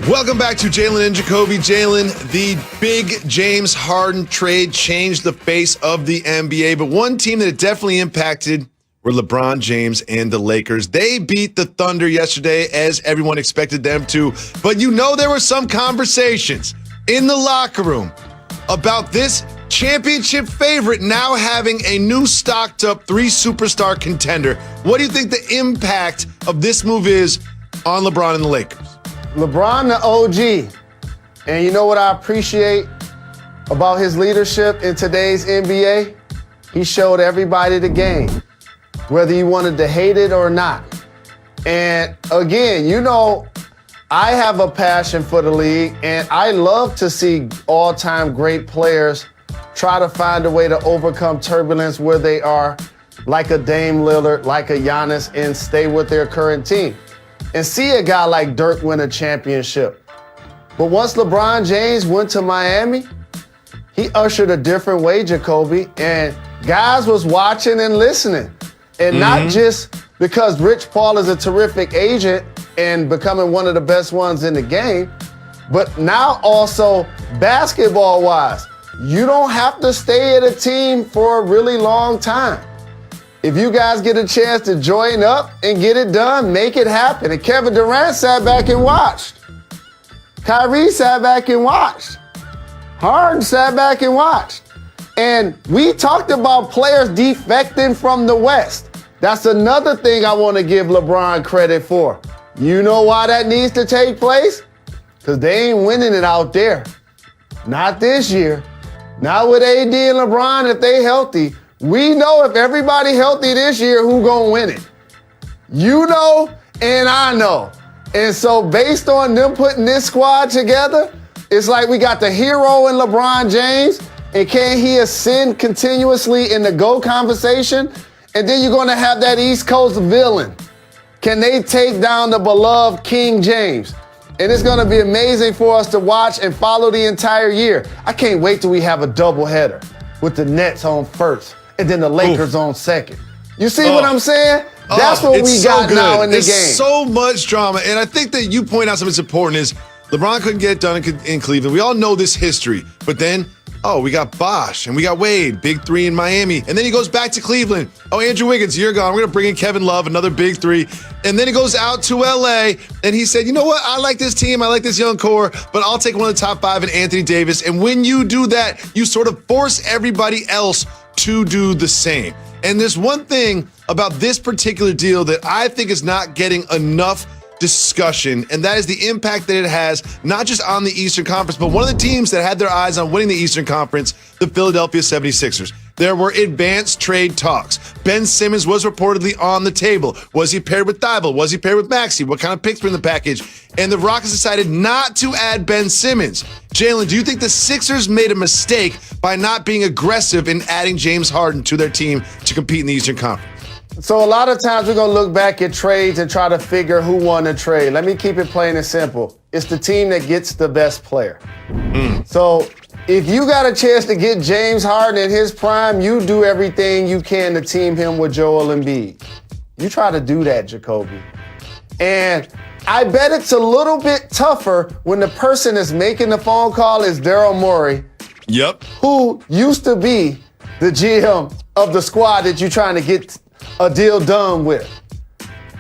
Welcome back to Jalen and Jacoby. Jalen, the big James Harden trade changed the face of the NBA, but one team that it definitely impacted were LeBron James and the Lakers. They beat the Thunder yesterday as everyone expected them to, but there were some conversations in the locker room about this championship favorite now having a new stocked up 3-superstar contender. What do you think the impact of this move is on LeBron and the Lakers? LeBron the OG, and you know what I appreciate about his leadership in today's NBA? He showed everybody the game, whether you wanted to hate it or not. And again, I have a passion for the league, and I love to see all-time great players try to find a way to overcome turbulence where they are, like a Dame Lillard, like a Giannis, and stay with their current team. And see a guy like Dirk win a championship. But once LeBron James went to Miami, he ushered a different way, Jacoby, and guys was watching and listening. And not just because Rich Paul is a terrific agent and becoming one of the best ones in the game, but now also basketball-wise, you don't have to stay at a team for a really long time. If you guys get a chance to join up and get it done, make it happen. And Kevin Durant sat back and watched. Kyrie sat back and watched. Harden sat back and watched. And we talked about players defecting from the West. That's another thing I want to give LeBron credit for. You know why that needs to take place? Because they ain't winning it out there. Not this year. Not with AD and LeBron if they healthy. We know if everybody healthy this year, who gonna win it? You know, and I know. And so based on them putting this squad together, it's like we got the hero in LeBron James, and can he ascend continuously in the GOAT conversation? And then you're gonna have that East Coast villain. Can they take down the beloved King James? And it's gonna be amazing for us to watch and follow the entire year. I can't wait till we have a doubleheader with the Nets on first and then the Lakers on second. You see what I'm saying? That's what we got now in the game. There's so much drama. And I think that you point out something that's important is LeBron couldn't get it done in Cleveland. We all know this history. But then, we got Bosh and we got Wade, big three in Miami. And then he goes back to Cleveland. Andrew Wiggins, you're gone. We're going to bring in Kevin Love, another big three. And then he goes out to LA and he said, you know what? I like this team. I like this young core, but I'll take one of the top 5 in Anthony Davis. And when you do that, you sort of force everybody else to do the same. And there's one thing about this particular deal that I think is not getting enough discussion, and that is the impact that it has, not just on the Eastern Conference, but one of the teams that had their eyes on winning the Eastern Conference, the Philadelphia 76ers. There were advanced trade talks. Ben Simmons was reportedly on the table. Was he paired with Thibault? Was he paired with Maxey? What kind of picks were in the package? And the Rockets decided not to add Ben Simmons. Jalen, do you think the Sixers made a mistake by not being aggressive in adding James Harden to their team to compete in the Eastern Conference? So a lot of times we're going to look back at trades and try to figure who won the trade. Let me keep it plain and simple. It's the team that gets the best player. So if you got a chance to get James Harden in his prime, you do everything you can to team him with Joel Embiid. You try to do that, Jacoby. And I bet it's a little bit tougher when the person that's making the phone call is Daryl Morey. Yep. Who used to be the GM of the squad that you're trying to get a deal done with.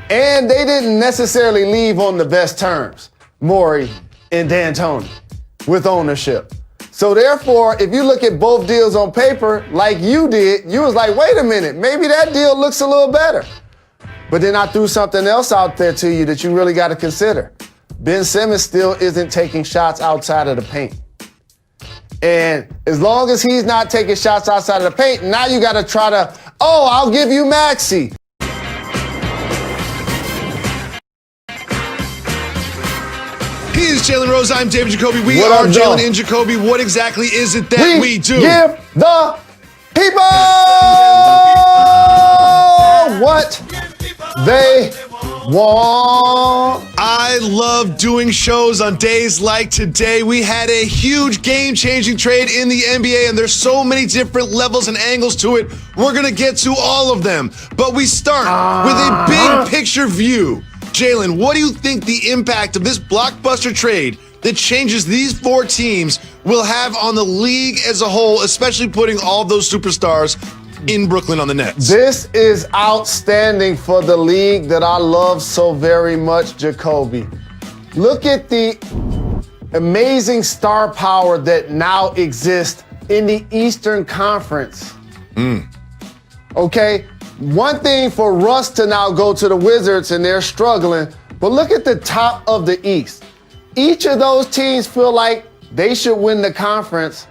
And they didn't necessarily leave on the best terms, Morey and D'Antoni, with ownership. So therefore, if you look at both deals on paper, like you did, you was like, wait a minute, maybe that deal looks a little better. But then I threw something else out there to you that you really got to consider. Ben Simmons still isn't taking shots outside of the paint. And as long as he's not taking shots outside of the paint, now you got to try to, I'll give you Maxey. He is Jalen Rose. I'm David Jacoby. We are Jalen and Jacoby. What exactly is it that we do? Give the people what they want. I love doing shows on days like today. We had a huge game-changing trade in the NBA, and there's so many different levels and angles to it. We're going to get to all of them. But we start with a big picture view Jalen, what do you think the impact of this blockbuster trade that changes these 4 teams will have on the league as a whole, especially putting all those superstars in Brooklyn on the Nets? This is outstanding for the league that I love so very much, Jacoby. Look at the amazing star power that now exists in the Eastern Conference. Okay, one thing for Russ to now go to the Wizards and they're struggling, but look at the top of the East. Each of those teams feel like they should win the conference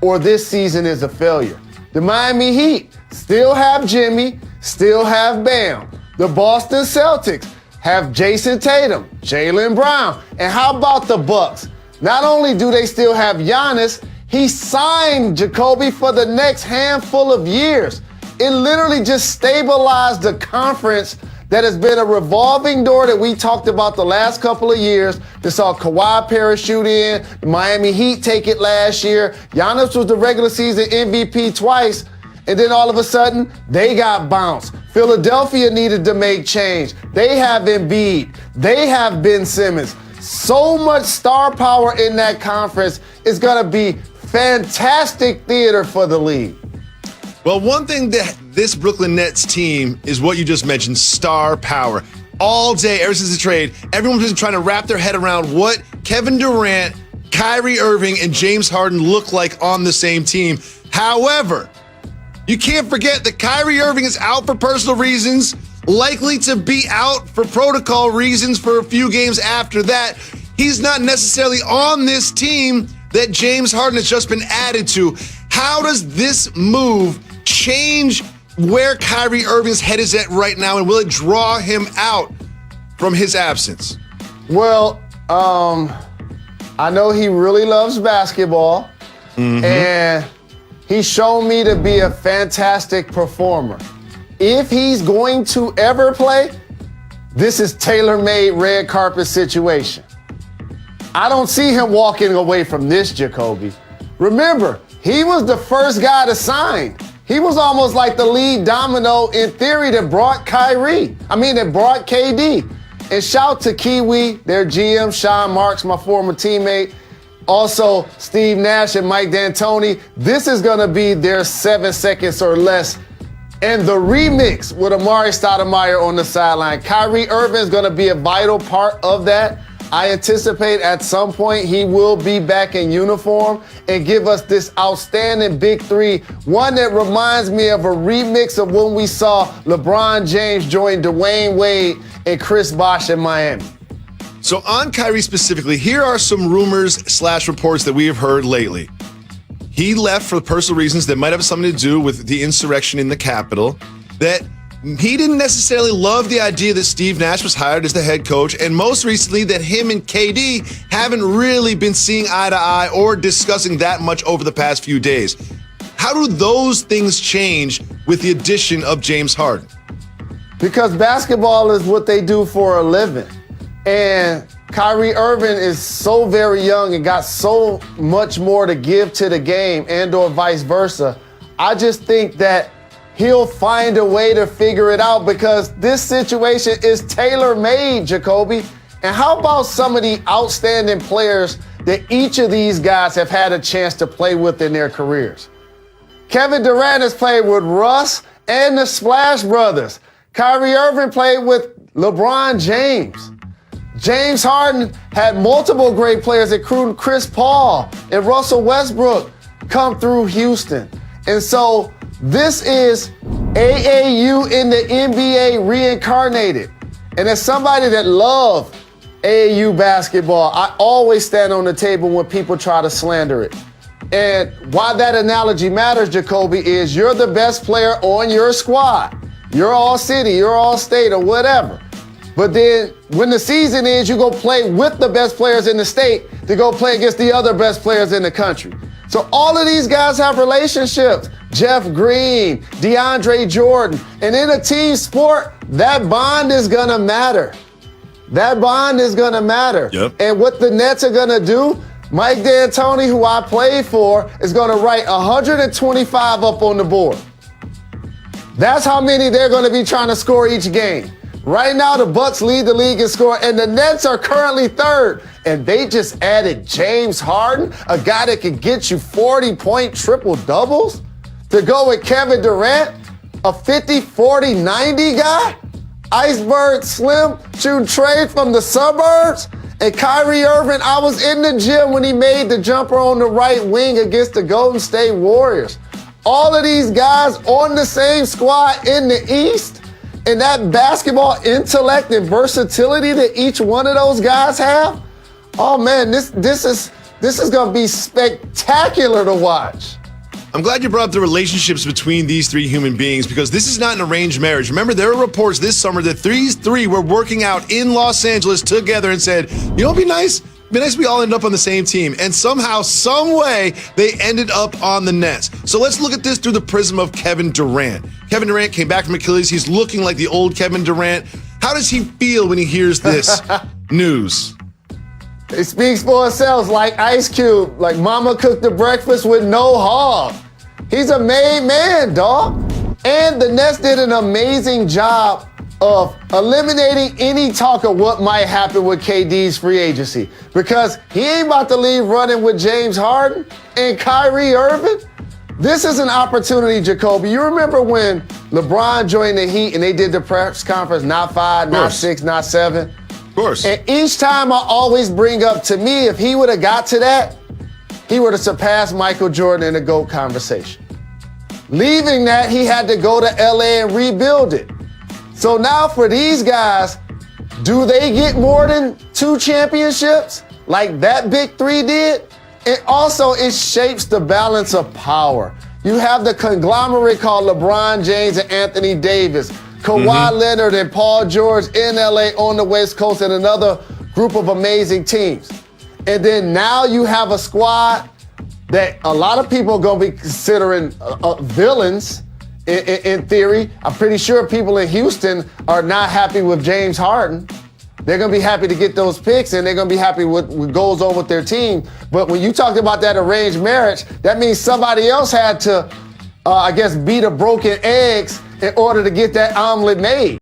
or this season is a failure. The Miami Heat still have Jimmy, still have Bam. The Boston Celtics have Jason Tatum, Jaylen Brown. And how about the Bucks? Not only do they still have Giannis, he signed Jacoby for the next handful of years. It literally just stabilized the conference that has been a revolving door that we talked about the last couple of years. That saw Kawhi parachute in, the Miami Heat take it last year. Giannis was the regular season MVP twice, and then all of a sudden, they got bounced. Philadelphia needed to make change. They have Embiid. They have Ben Simmons. So much star power in that conference is going to be fantastic theater for the league. Well, one thing that this Brooklyn Nets team is what you just mentioned, star power. All day, ever since the trade, everyone's been trying to wrap their head around what Kevin Durant, Kyrie Irving, and James Harden look like on the same team. However, you can't forget that Kyrie Irving is out for personal reasons, likely to be out for protocol reasons for a few games after that. He's not necessarily on this team that James Harden has just been added to. How does this move change where Kyrie Irving's head is at right now, and will it draw him out from his absence? Well, I know he really loves basketball, and he's shown me to be a fantastic performer. If he's going to ever play, this is tailor-made red carpet situation. I don't see him walking away from this, Jacoby. Remember, he was the first guy to sign. He was almost like the lead domino in theory that brought that brought KD. And shout to Kiwi, their GM, Sean Marks, my former teammate. Also, Steve Nash and Mike D'Antoni. This is going to be their 7 seconds or less. And the remix with Amari Stoudemire on the sideline. Kyrie Irving is going to be a vital part of that. I anticipate at some point he will be back in uniform and give us this outstanding big three, one that reminds me of a remix of when we saw LeBron James join Dwayne Wade and Chris Bosh in Miami. So on Kyrie specifically, here are some rumors / reports that we have heard lately. He left for personal reasons that might have something to do with the insurrection in the Capitol, that he didn't necessarily love the idea that Steve Nash was hired as the head coach, and most recently that him and KD haven't really been seeing eye to eye or discussing that much over the past few days. How do those things change with the addition of James Harden? Because basketball is what they do for a living. And Kyrie Irving is so very young and got so much more to give to the game and or vice versa. I just think that he'll find a way to figure it out because this situation is tailor-made, Jacoby. And how about some of the outstanding players that each of these guys have had a chance to play with in their careers? Kevin Durant has played with Russ and the Splash Brothers. Kyrie Irving played with LeBron James. James Harden had multiple great players, including Chris Paul and Russell Westbrook, come through Houston. And so this is AAU in the NBA reincarnated. And as somebody that loves AAU basketball, I always stand on the table when people try to slander it. And why that analogy matters, Jacoby, is you're the best player on your squad. You're all city, you're all state, or whatever. But then when the season ends, you go play with the best players in the state to go play against the other best players in the country. So all of these guys have relationships. Jeff Green, DeAndre Jordan. And in a team sport, that bond is going to matter. That bond is going to matter. Yep. And what the Nets are going to do, Mike D'Antoni, who I played for, is going to write 125 up on the board. That's how many they're going to be trying to score each game. Right now, the Bucks lead the league in scoring, and the Nets are currently third. And they just added James Harden, a guy that can get you 40-point triple-doubles, to go with Kevin Durant, a 50, 40, 90 guy, Iceberg Slim, shooting trade from the suburbs, and Kyrie Irving. I was in the gym when he made the jumper on the right wing against the Golden State Warriors. All of these guys on the same squad in the East, and that basketball intellect and versatility that each one of those guys have. Oh man, this is gonna be spectacular to watch. I'm glad you brought up the relationships between these three human beings, because this is not an arranged marriage. Remember, there were reports this summer that these three were working out in Los Angeles together and said, you know what'd be nice? It'd be nice if we all ended up on the same team. And somehow, some way, they ended up on the Nets. So let's look at this through the prism of Kevin Durant. Kevin Durant came back from Achilles. He's looking like the old Kevin Durant. How does he feel when he hears this news? It speaks for itself, like Ice Cube, like mama cooked the breakfast with no hog. He's a made man, dog. And the Nets did an amazing job of eliminating any talk of what might happen with KD's free agency, because he ain't about to leave running with James Harden and Kyrie Irving. This is an opportunity, Jacoby. You remember when LeBron joined the Heat and they did the press conference, not 5, not 6, not 7? Of course. And each time I always bring up, to me, if he would have got to that, he would have surpassed Michael Jordan in the GOAT conversation. Leaving that, he had to go to LA and rebuild it. So now for these guys, do they get more than 2 championships like that big three did? And also, it shapes the balance of power. You have the conglomerate called LeBron James and Anthony Davis, Kawhi Leonard and Paul George in LA on the West Coast, and another group of amazing teams. And then now you have a squad that a lot of people are going to be considering villains in theory. I'm pretty sure people in Houston are not happy with James Harden. They're going to be happy to get those picks, and they're going to be happy with what goes on with their team. But when you talked about that arranged marriage, that means somebody else had to, beat a broken eggs in order to get that omelet made.